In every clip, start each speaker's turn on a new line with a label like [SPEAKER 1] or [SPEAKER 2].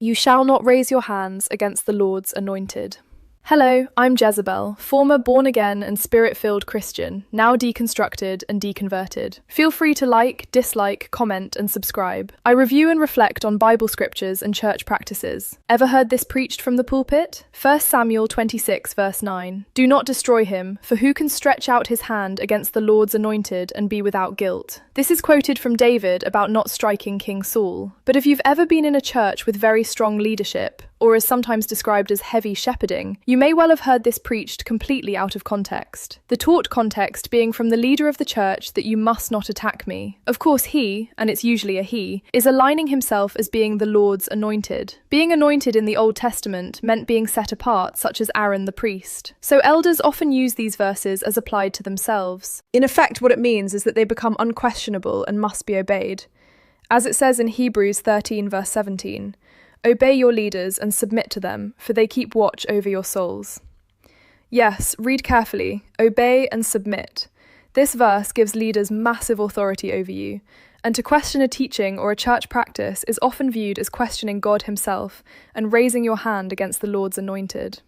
[SPEAKER 1] You shall not raise your hands against the Lord's anointed. Hello, I'm Jezebel, former born-again and spirit-filled Christian, now deconstructed and deconverted. Feel free to like, dislike, comment, and subscribe. I review and reflect on Bible scriptures and church practices. Ever heard this preached from the pulpit? 1 Samuel 26 verse 9. Do not destroy him, for who can stretch out his hand against the Lord's anointed and be without guilt? This is quoted from David about not striking King Saul. But if you've ever been in a church with very strong leadership, or is sometimes described as heavy shepherding, you may well have heard this preached completely out of context. The taught context being from the leader of the church that you must not attack me. Of course he, and it's usually a he, is aligning himself as being the Lord's anointed. Being anointed in the Old Testament meant being set apart, such as Aaron the priest. So elders often use these verses as applied to themselves. In effect, what it means is that they become unquestionable and must be obeyed. As it says in Hebrews 13 verse 17, obey your leaders and submit to them, for they keep watch over your souls. Yes, read carefully. Obey and submit. This verse gives leaders massive authority over you, and to question a teaching or a church practice is often viewed as questioning God himself and raising your hand against the Lord's anointed.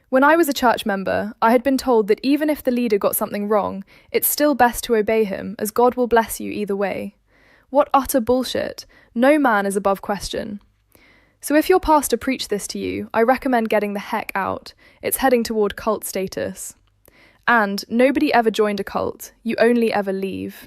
[SPEAKER 1] When I was a church member, I had been told that even if the leader got something wrong, it's still best to obey him, as God will bless you either way. What utter bullshit! No man is above question. So if your pastor preached this to you, I recommend getting the heck out. It's heading toward cult status. And nobody ever joined a cult, you only ever leave.